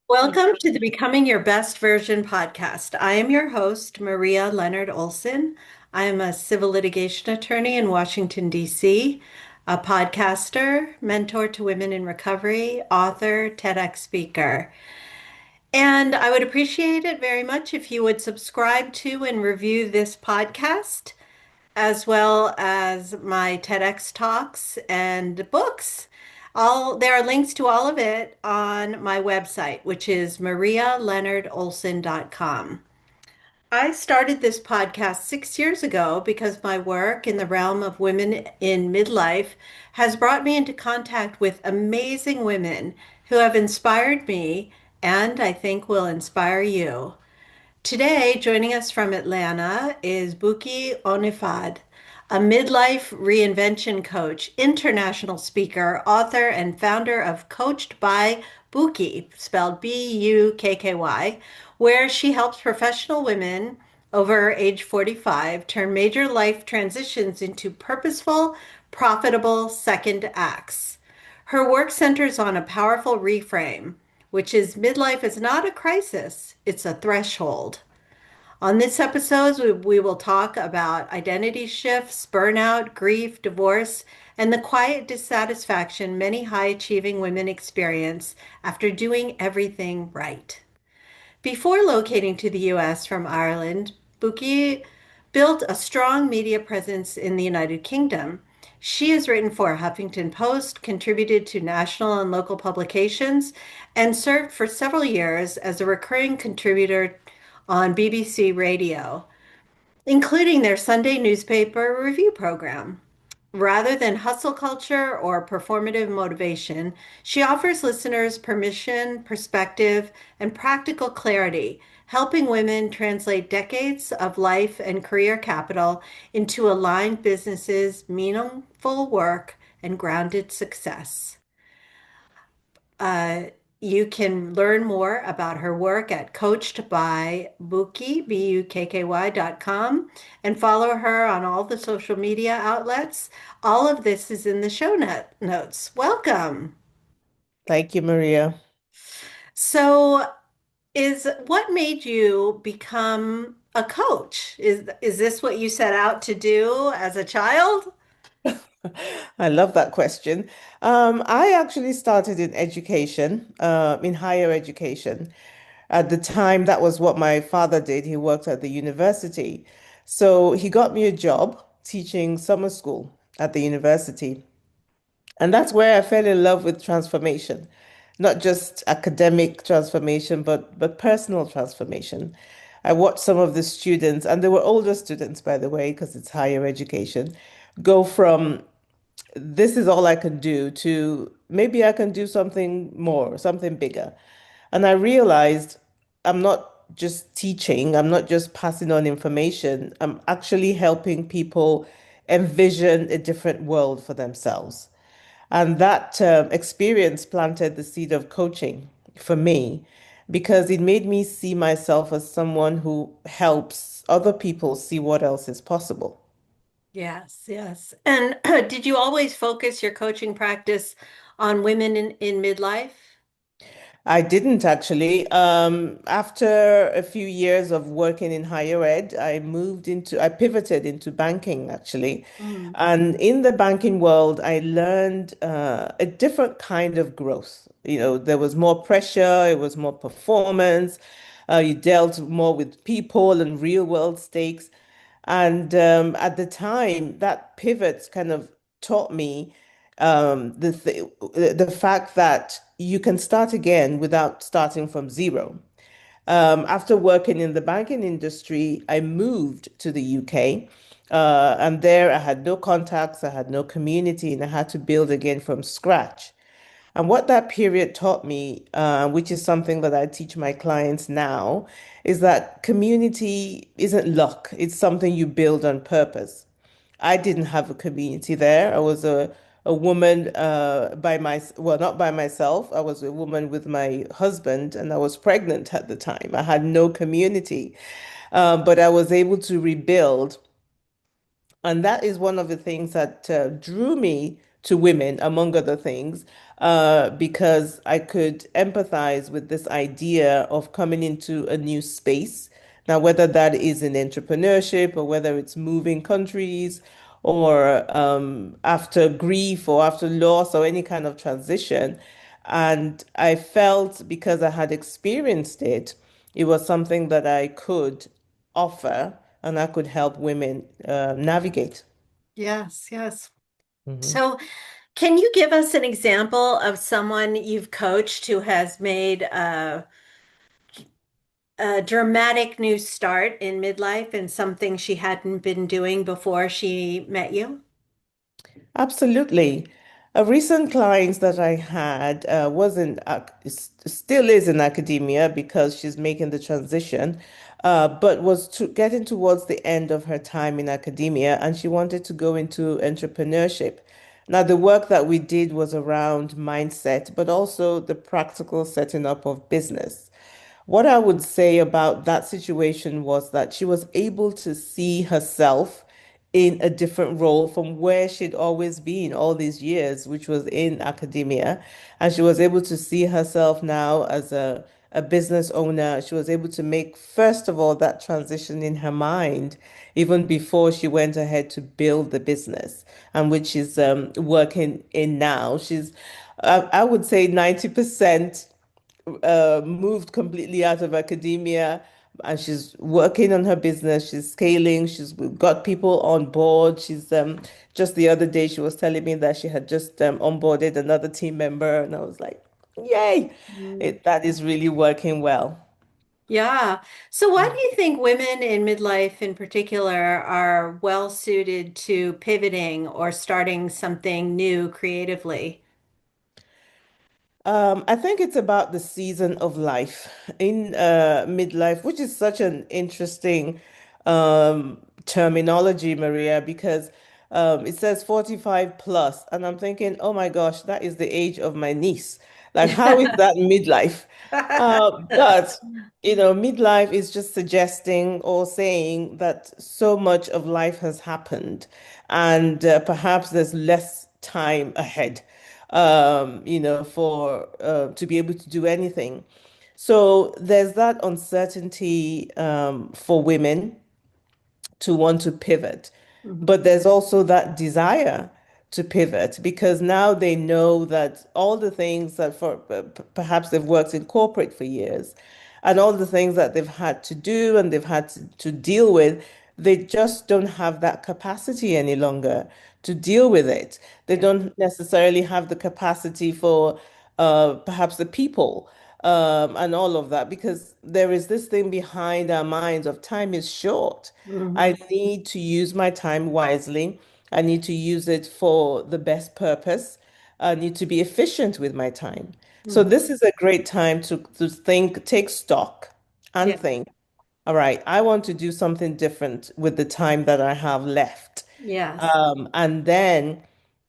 Welcome to the Becoming Your Best Version podcast. I am your host, Maria Leonard Olson. I am a civil litigation attorney in Washington, D.C., a podcaster, mentor to women in recovery, author, TEDx speaker. And I would appreciate it very much if you would subscribe to and review this podcast, as well as my TEDx talks and books. There are links to all of it on my website, which is marialeonardolson.com. I started this podcast 6 years ago because my work in the realm of women in midlife has brought me into contact with amazing women who have inspired me and I think will inspire you. Today, joining us from Atlanta is Bukky Onifade, a midlife reinvention coach, international speaker, author, and founder of Coached by Bukky, spelled Bukky, where she helps professional women over age 45 turn major life transitions into purposeful, profitable second acts. Her work centers on a powerful reframe, which is midlife is not a crisis, it's a threshold. On this episode, we will talk about identity shifts, burnout, grief, divorce, and the quiet dissatisfaction many high achieving women experience after doing everything right. Before locating to the US from Ireland, Bukky built a strong media presence in the United Kingdom. She has written for Huffington Post, contributed to national and local publications, and served for several years as a recurring contributor on BBC Radio, including their Sunday newspaper review program. Rather than hustle culture or performative motivation, she offers listeners permission, perspective, and practical clarity, helping women translate decades of life and career capital into aligned businesses, meaningful work, and grounded success. Uh, you can learn more about her work at Coached by Bukky, Bukky.com, and follow her on all the social media outlets. All of this is in the show notes. Welcome. Thank you, Maria. So, is what made you become a coach? Is this what you set out to do as a child? I love that question. I actually started in education, in higher education. At the time, that was what my father did. He worked at the university. So he got me a job teaching summer school at the university. And that's where I fell in love with transformation, not just academic transformation, but personal transformation. I watched some of the students, and they were older students, by the way, because it's higher education, go from this is all I can do to maybe I can do something more, something bigger. And I realized I'm not just teaching, I'm not just passing on information, I'm actually helping people envision a different world for themselves. And that experience planted the seed of coaching for me because it made me see myself as someone who helps other people see what else is possible. Yes, yes. And did you always focus your coaching practice on women in midlife? I didn't actually. After a few years of working in higher ed, I pivoted into banking actually. Mm. And in the banking world, I learned a different kind of growth. You know, there was more pressure, it was more performance. You dealt more with people and real world stakes. And at the time, that pivot kind of taught me the fact that you can start again without starting from zero. After working in the banking industry, I moved to the UK. And there I had no contacts, I had no community, and I had to build again from scratch. And what that period taught me, which is something that I teach my clients now, is that community isn't luck, it's something you build on purpose. I didn't have a community there. I was a woman well, not by myself. I was a woman with my husband, and I was pregnant at the time. I had no community, but I was able to rebuild. And that is one of the things that drew me to women, among other things, because I could empathize with this idea of coming into a new space. Now, whether that is in entrepreneurship or whether it's moving countries or after grief or after loss or any kind of transition. And I felt because I had experienced it, it was something that I could offer and I could help women navigate. Yes, yes. Mhm. So, can you give us an example of someone you've coached who has made a dramatic new start in midlife and something she hadn't been doing before she met you? Absolutely. A recent client that I had was still is in academia because she's making the transition, but was getting towards the end of her time in academia and she wanted to go into entrepreneurship. Now, the work that we did was around mindset, but also the practical setting up of business. What I would say about that situation was that she was able to see herself in a different role from where she'd always been all these years, which was in academia. And she was able to see herself now as a business owner. She was able to make, first of all, that transition in her mind, even before she went ahead to build the business, and which is working in now. I would say 90% moved completely out of academia and she's working on her business. She's scaling. She's got people on board. She's just the other day she was telling me that she had just onboarded another team member, and I was like, "Yay! Mm. That is really working well." Yeah. So, why do you think women in midlife in particular are well suited to pivoting or starting something new creatively? I think it's about the season of life in midlife, which is such an interesting terminology, Maria, because it says 45 plus, and I'm thinking, oh my gosh, that is the age of my niece. Like, how is that midlife? But midlife is just suggesting or saying that so much of life has happened, and perhaps there's less time ahead for to be able to do anything. So there's that uncertainty for women to want to pivot. Mhm. But there's also that desire to pivot because now they know that all the things that for perhaps they've worked in corporate for years and all the things that they've had to do and they've had to deal with, they just don't have that capacity any longer to deal with it. They Yeah. don't necessarily have the capacity for perhaps the people and all of that because there is this thing behind our minds of time is short. I Hmm. need to use my time wisely. I need to use it for the best purpose. I need to be efficient with my time. So Hmm. this is a great time to think, take stock and Yeah. think, all right, I want to do something different with the time that I have left. Yes. And then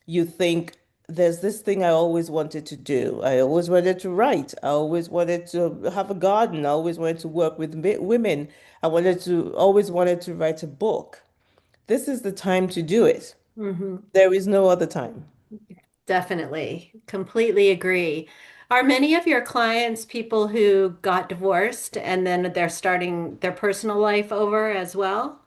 you think, there's this thing I always wanted to do. I always wanted to write. I always wanted to have a garden. I always wanted to work with women. Always wanted to write a book. This is the time to do it. Hmm. There is no other time. Definitely. Completely agree. Are many of your clients people who got divorced and then they're starting their personal life over as well?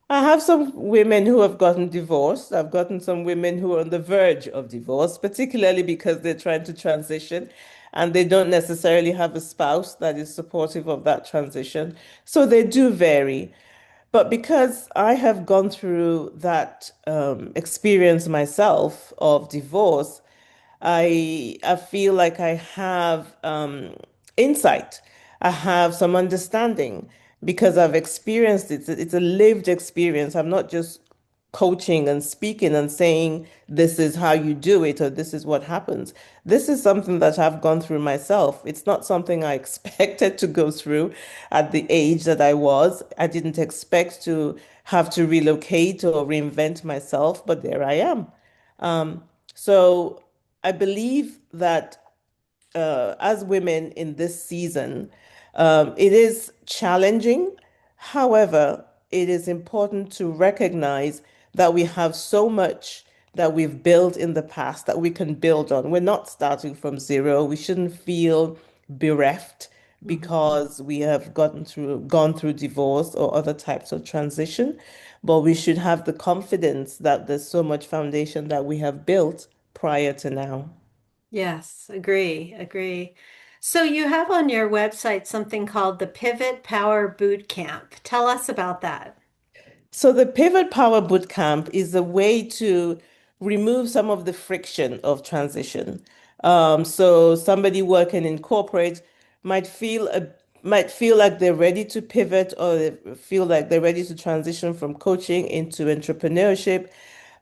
I have some women who have gotten divorced. I've gotten some women who are on the verge of divorce, particularly because they're trying to transition and they don't necessarily have a spouse that is supportive of that transition. So they do vary. But because I have gone through that experience myself of divorce, I feel like I have insight. I have some understanding because I've experienced it. It's a lived experience. I'm not just coaching and speaking and saying this is how you do it or this is what happens. This is something that I've gone through myself. It's not something I expected to go through at the age that I was. I didn't expect to have to relocate or reinvent myself, but there I am. So I believe that as women in this season, it is challenging. However, it is important to recognize that we have so much that we've built in the past that we can build on. We're not starting from zero. We shouldn't feel bereft Mhm. because we have gone through divorce or other types of transition, but we should have the confidence that there's so much foundation that we have built prior to now. Yes, agree, agree. So you have on your website something called the Pivot Power Boot Camp. Tell us about that. So the Pivot Power Bootcamp is a way to remove some of the friction of transition. So somebody working in corporate might feel a, might feel like they're ready to pivot or they feel like they're ready to transition from coaching into entrepreneurship,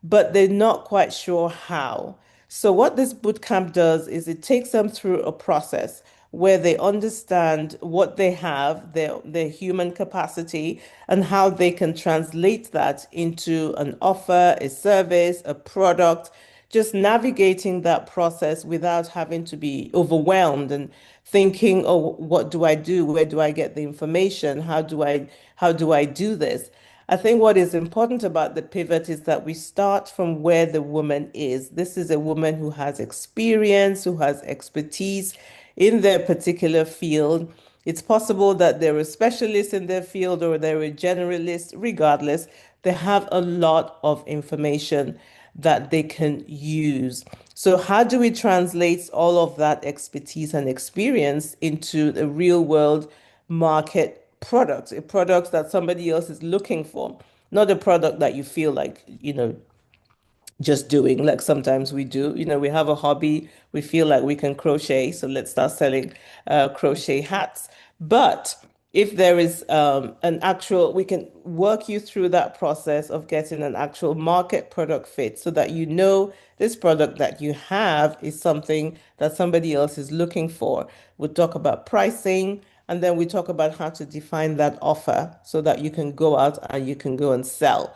but they're not quite sure how. So what this bootcamp does is it takes them through a process where they understand what they have, their human capacity, and how they can translate that into an offer, a service, a product, just navigating that process without having to be overwhelmed and thinking, oh, what do I do? Where do I get the information? How do I do this? I think what is important about the pivot is that we start from where the woman is. This is a woman who has experience, who has expertise in their particular field. It's possible that they're a specialist in their field or they're a generalist. Regardless, they have a lot of information that they can use. So, how do we translate all of that expertise and experience into the real world market product, a product that somebody else is looking for, not a product that you feel like, just doing like sometimes we do. We have a hobby, we feel like we can crochet, so let's start selling crochet hats. But if there is an actual, we can work you through that process of getting an actual market product fit so that this product that you have is something that somebody else is looking for. We'll talk about pricing, and then we talk about how to define that offer so that you can go out and you can go and sell.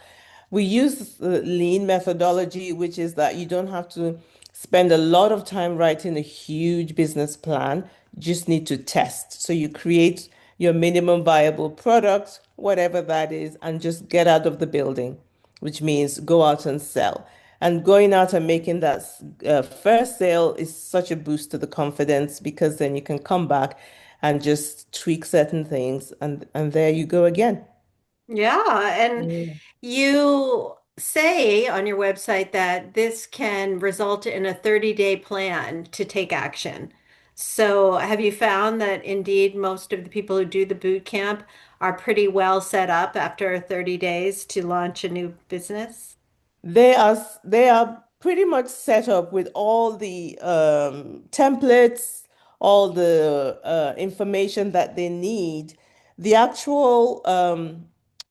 We use the lean methodology, which is that you don't have to spend a lot of time writing a huge business plan. You just need to test. So you create your minimum viable product, whatever that is, and just get out of the building, which means go out and sell. And going out and making that first sale is such a boost to the confidence because then you can come back and just tweak certain things, and there you go again. Yeah, and you say on your website that this can result in a 30-day plan to take action. So, have you found that indeed most of the people who do the boot camp are pretty well set up after 30 days to launch a new business? They are pretty much set up with all the templates, all the information that they need. The actual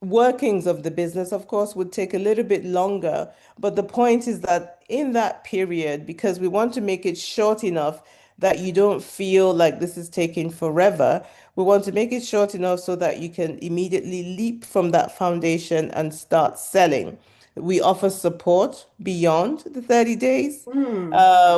workings of the business, of course, would take a little bit longer. But the point is that in that period, because we want to make it short enough that you don't feel like this is taking forever, we want to make it short enough so that you can immediately leap from that foundation and start selling. We offer support beyond the 30 days. Hmm.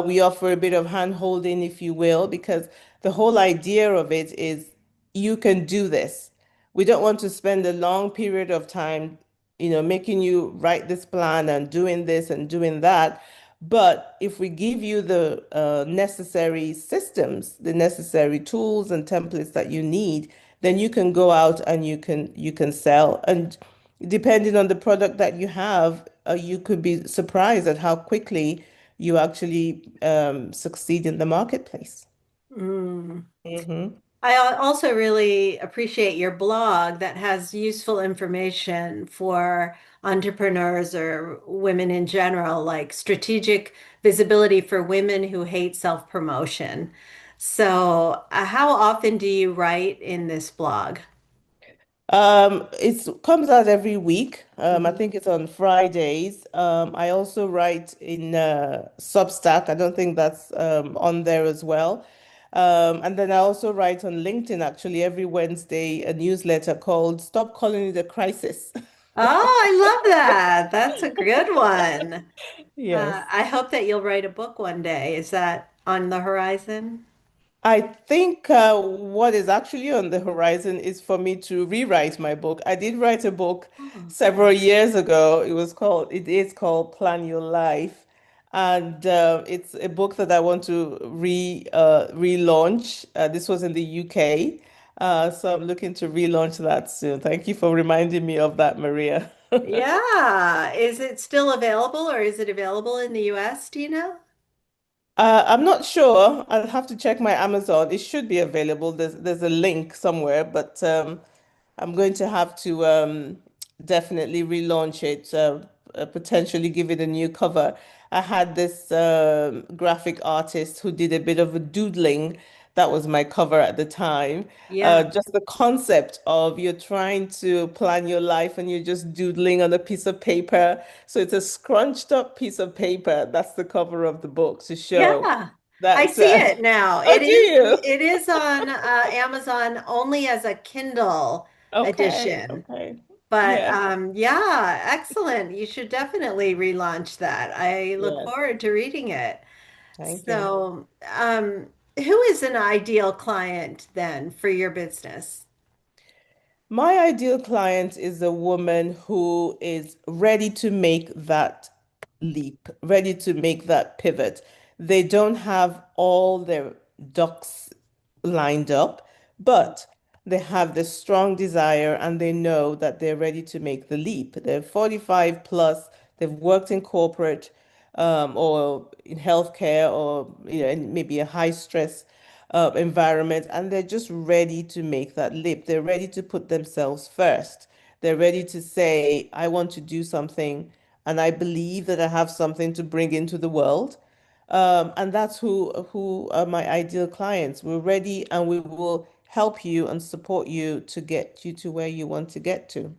We offer a bit of hand holding, if you will, because the whole idea of it is you can do this. We don't want to spend a long period of time, making you write this plan and doing this and doing that. But if we give you the necessary systems, the necessary tools and templates that you need, then you can go out and you can sell. And depending on the product that you have, you could be surprised at how quickly you actually succeed in the marketplace. Mm. Hmm. Also really appreciate your blog that has useful information for entrepreneurs or women in general, like strategic visibility for women who hate self-promotion. So, how often do you write in this blog? It comes out every week. I Mhm. think it's on Fridays. I also write in Substack. I don't think that's on there as well. And then I also write on LinkedIn actually every Wednesday, a newsletter called Stop Calling It a Crisis. Oh, I love that. That's a good one. Yes. I hope that you'll write a book one day. Is that on the horizon? I think what is actually on the horizon is for me to rewrite my book. I did write a book Oh. several years ago. It is called Plan Your Life. And it's a book that I want to relaunch. This was in the UK. So I'm looking to relaunch that soon. Thank you for reminding me of that, Maria. Yeah. Is it still available or is it available in the US? Do you know? I'm not sure. I'll have to check my Amazon. It should be available. There's a link somewhere, but I'm going to have to definitely relaunch it, potentially give it a new cover. I had this graphic artist who did a bit of a doodling. That was my cover at the time. Yeah. Just the concept of you're trying to plan your life and you're just doodling on a piece of paper. So it's a scrunched up piece of paper. That's the cover of the book to show Yeah. I that. see it now. Oh, do you? It is on Amazon only as a Kindle Okay, edition. okay. But Yes, yeah, excellent. You should definitely relaunch that. I look yes. forward to reading it. Thank you. So, who is an ideal client then for your business? My ideal client is a woman who is ready to make that leap, ready to make that pivot. They don't have all their ducks lined up, but they have this strong desire and they know that they're ready to make the leap. They're 45 plus, they've worked in corporate or in healthcare or in maybe a high stress environment, and they're just ready to make that leap. They're ready to put themselves first. They're ready to say, I want to do something, and I believe that I have something to bring into the world. And that's who are my ideal clients. We're ready, and we will help you and support you to get you to where you want to get to.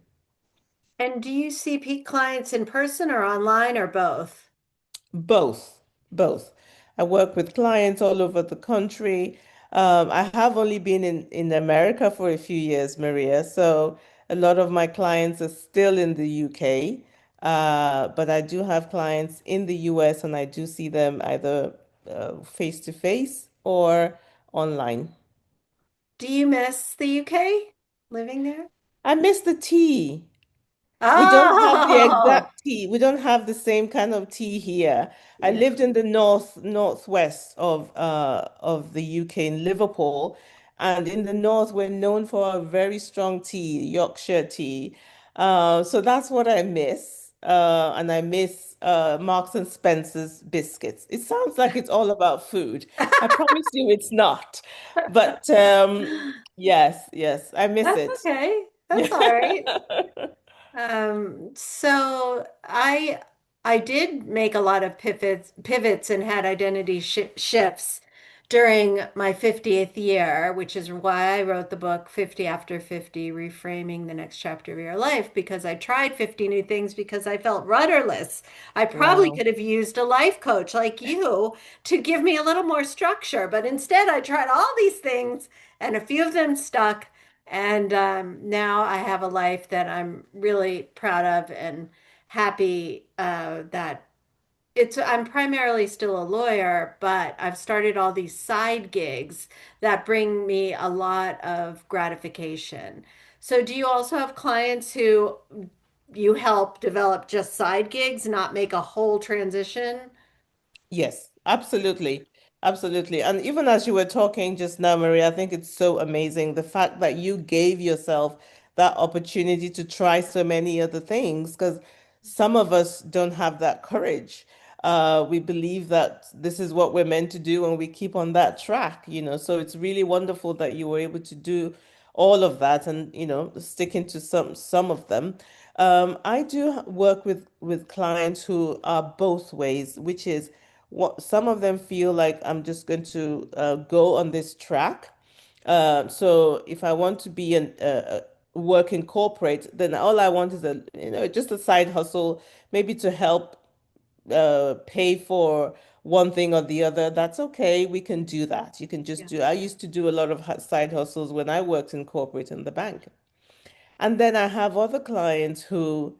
And do you see peak clients in person or online or both? Both, both. I work with clients all over the country. I have only been in America for a few years, Maria, so a lot of my clients are still in the UK. But I do have clients in the US and I do see them either face to face or online. Do you miss the UK living there? I miss the tea. We don't have the Oh, exact tea. We don't have the same kind of tea here. I yeah. lived in the northwest of the UK in Liverpool, and in the north we're known for a very strong tea, Yorkshire tea. So that's what I miss. And I miss Marks and Spencer's biscuits. It sounds like it's all about food. I promise you it's not. But yes, yes, I miss That's it. okay. That's all right. So I did make a lot of pivots and had identity shifts during my 50th year, which is why I wrote the book 50 After 50, Reframing the Next Chapter of Your Life, because I tried 50 new things because I felt rudderless. I probably Wow. could have used a life coach like you to give me a little more structure, but instead I tried all these things and a few of them stuck. And now I have a life that I'm really proud of and happy that I'm primarily still a lawyer, but I've started all these side gigs that bring me a lot of gratification. So do you also have clients who you help develop just side gigs, not make a whole transition? Yes, absolutely. Absolutely. And even as you were talking just now, Maria, I think it's so amazing the fact that you gave yourself that opportunity to try so many other things because some of us don't have that courage. We believe that this is what we're meant to do and we keep on that track, So it's really wonderful that you were able to do all of that and, sticking to some of them. I do work with clients who are both ways, which is what some of them feel like I'm just going to go on this track. So if I want to be work in corporate, then all I want is just a side hustle, maybe to help pay for one thing or the other. That's okay. We can do that. You can just Yeah. do. I used to do a lot of side hustles when I worked in corporate in the bank. And then I have other clients who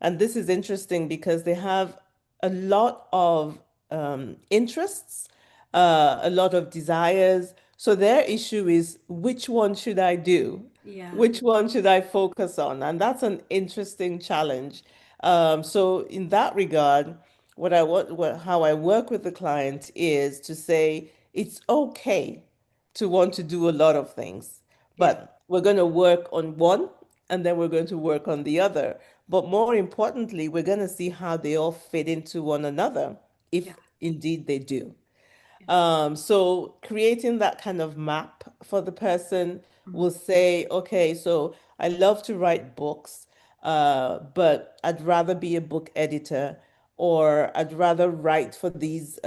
and this is interesting because they have a lot of interests, a lot of desires. So their issue is which one should I do? Yeah. Which one should I focus on? And that's an interesting challenge. So in that regard, how I work with the client is to say it's okay to want to do a lot of things, Yeah. but we're going to work on one and then we're going to work on the other. But more importantly, we're going to see how they all fit into one another, Yeah. if indeed they do. Yeah. So creating that kind of map for the person Mhm. will say, okay, so I love to write books, but I'd rather be a book editor, or I'd rather write for these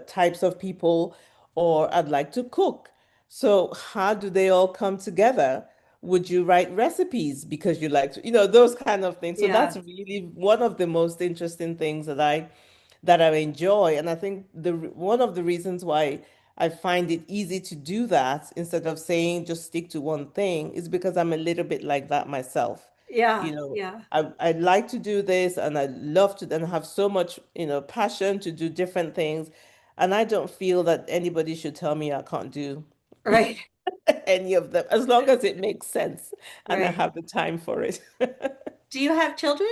types of people, or I'd like to cook. So how do they all come together? Would you write recipes because you like to, those kind of things. So Yeah. that's really one of the most interesting things that I enjoy. And I think one of the reasons why I find it easy to do that instead of saying just stick to one thing is because I'm a little bit like that myself. Yeah. You know, Yeah. I like to do this and I love to and have so much, passion to do different things. And I don't feel that anybody should tell me I can't do Right. any of them as long as it makes sense and I Right. have the time for it. Do you have children?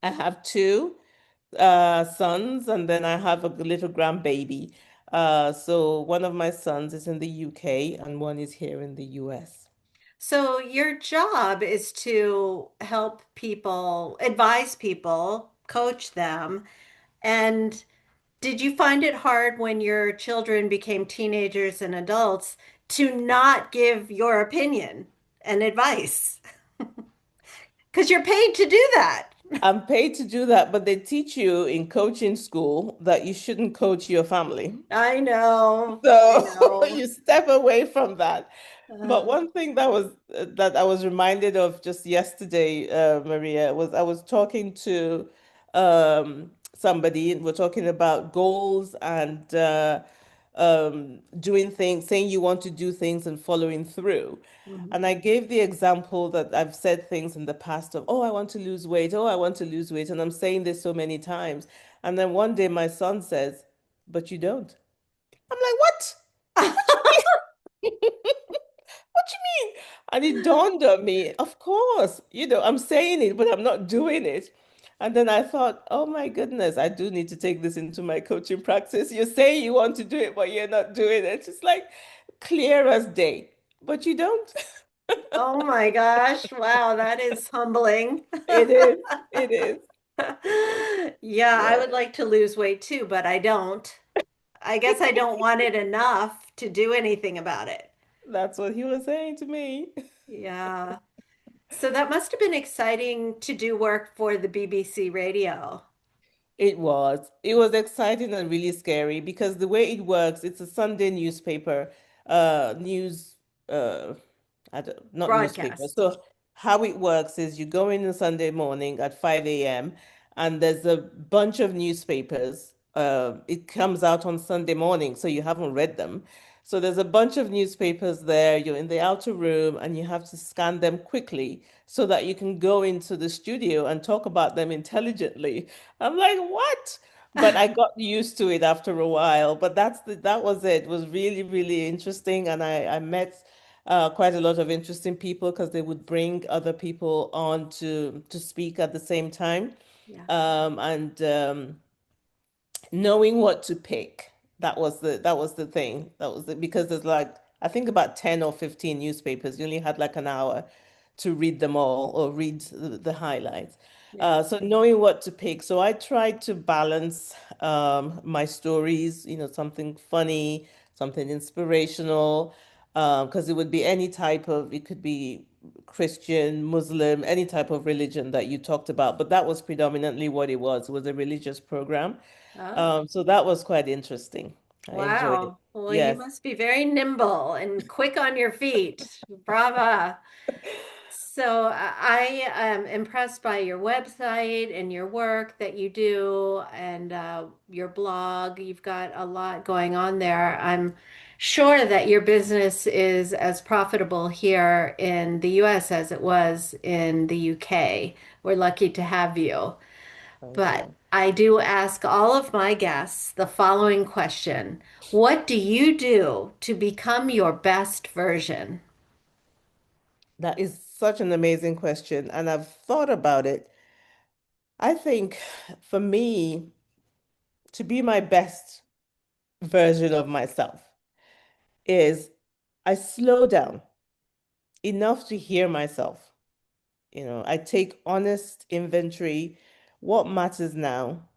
I have two sons, and then I have a little grandbaby. So one of my sons is in the UK and one is here in the US. So your job is to help people, advise people, coach them. And did you find it hard when your children became teenagers and adults to not give your opinion and advice? Because you're paid to do that. I'm paid to do that, but they teach you in coaching school that you shouldn't coach your family. I know. I So know. you step away from that. But Uh, one thing that I was reminded of just yesterday, Maria, was I was talking to somebody, and we're talking about goals and doing things, saying you want to do things and following through. mhm. And I gave the example that I've said things in the past of, oh, I want to lose weight. Oh, I want to lose weight. And I'm saying this so many times. And then one day my son says, but you don't. I'm like, what? What you mean? What you mean? And it dawned on me, of course, I'm saying it, but I'm not doing it. And then I thought, oh my goodness, I do need to take this into my coaching practice. You say you want to do it, but you're not doing it. It's like clear as day, but you don't. Oh my gosh. Wow, that is humbling. It is. It is. Yeah, I Yeah, would like to lose weight too, but I don't. I guess I don't want it enough to do anything about it. that's what he was saying to me. Yeah. So that must have been exciting to do work for the BBC radio. It was. It was exciting and really scary because the way it works, it's a Sunday newspaper, news, uh, not newspaper. Broadcast. So how it works is you go in on Sunday morning at 5 a.m. and there's a bunch of newspapers. It comes out on Sunday morning, so you haven't read them. So there's a bunch of newspapers there. You're in the outer room and you have to scan them quickly so that you can go into the studio and talk about them intelligently. I'm like, what? But I got used to it after a while. But that was it. It was really, really interesting. And I met quite a lot of interesting people because they would bring other people on to speak at the same time. Yeah. And knowing what to pick. That was the thing. Because there's like I think about 10 or 15 newspapers. You only had like an hour to read them all or read the highlights. Yeah. So knowing what to pick. So I tried to balance my stories, something funny, something inspirational, because it would be it could be Christian, Muslim, any type of religion that you talked about. But that was predominantly what it was. It was a religious program. Oh, So that was quite interesting. I enjoyed it. wow. Well, you Yes. must be very nimble and quick on your feet. Brava. So I am impressed by your website and your work that you do and your blog. You've got a lot going on there. I'm sure that your business is as profitable here in the US as it was in the UK. We're lucky to have you. Thank But you. I do ask all of my guests the following question. What do you do to become your best version? That is such an amazing question, and I've thought about it. I think for me, to be my best version of myself is I slow down enough to hear myself. I take honest inventory. What matters now?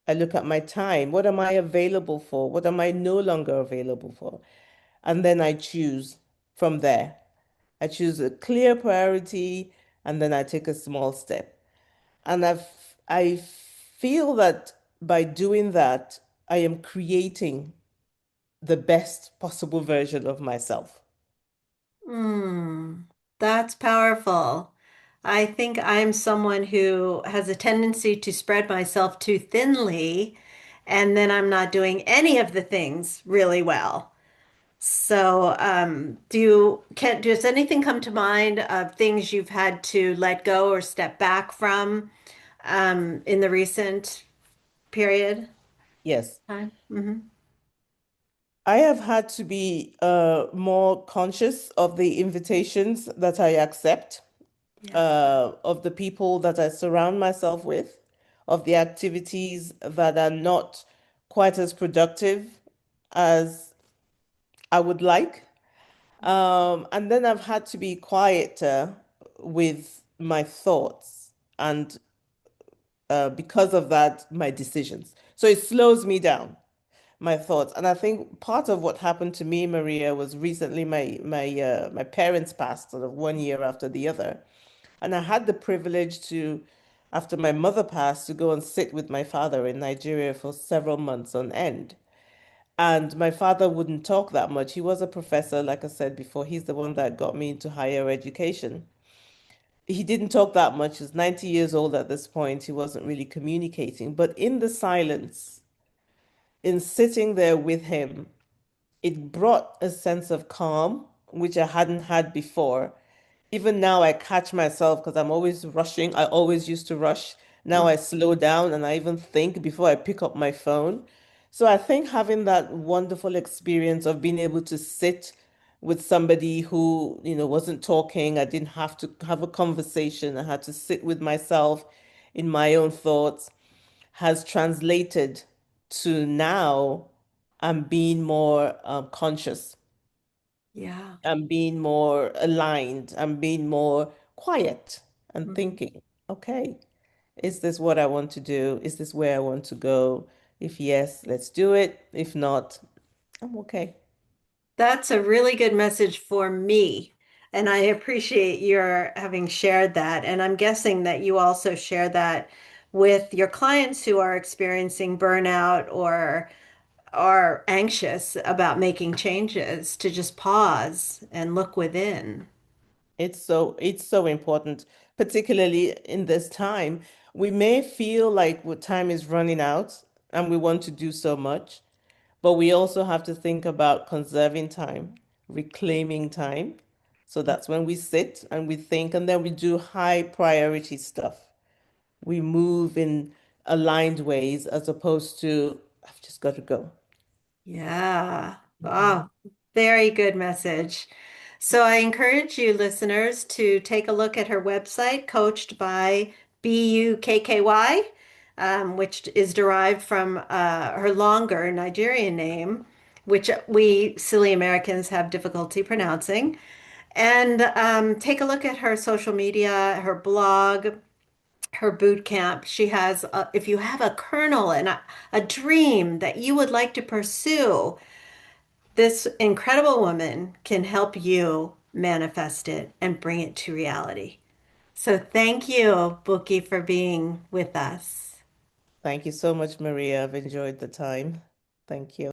I look at my time. What am I available for? What am I no longer available for? And then I choose from there. I choose a clear priority and then I take a small step. And I feel that by doing that, I am creating the best possible version of myself. Hmm, that's powerful. I think I'm someone who has a tendency to spread myself too thinly, and then I'm not doing any of the things really well. So, does anything come to mind of things you've had to let go or step back from in the recent period Yes. time? Hmm. I have had to be more conscious of the invitations that I accept, Yeah. of the people that I surround myself with, of the activities that are not quite as productive as I would like. And then I've had to be quieter with my thoughts and because of that, my decisions. So it slows me down, my thoughts. And I think part of what happened to me, Maria, was recently my parents passed sort of 1 year after the other. And I had the privilege to, after my mother passed, to go and sit with my father in Nigeria for several months on end. And my father wouldn't talk that much. He was a professor, like I said before. He's the one that got me into higher education. He didn't talk that much. He's 90 years old at this point. He wasn't really communicating. But in the silence, in sitting there with him, it brought a sense of calm, which I hadn't had before. Even now, I catch myself because I'm always rushing. I always used to rush. Now I slow down and I even think before I pick up my phone. So I think having that wonderful experience of being able to sit with somebody who, wasn't talking, I didn't have to have a conversation. I had to sit with myself in my own thoughts has translated to now I'm being more conscious. Yeah. I'm being more aligned. I'm being more quiet and Mhm. thinking, okay, is this what I want to do? Is this where I want to go? If yes, let's do it. If not, I'm okay. That's a really good message for me. And I appreciate your having shared that. And I'm guessing that you also share that with your clients who are experiencing burnout or are anxious about making changes to just pause and look within. It's so important, particularly in this time. We may feel like time is running out and we want to do so much, but we also have to think about conserving time, reclaiming time. So that's when we sit and we think, and then we do high priority stuff. We move in aligned ways as opposed to, I've just got to go. Yeah. Mhm. Oh, very good message. So I encourage you listeners to take a look at her website, coached by Bukky, which is derived from her longer Nigerian name, which we silly Americans have difficulty pronouncing. And take a look at her social media, her blog, her boot camp. She has, if you have a kernel and a dream that you would like to pursue, this incredible woman can help you manifest it and bring it to reality. So thank you, Bukky, for being with us. Thank you so much, Maria. I've enjoyed the time. Thank you.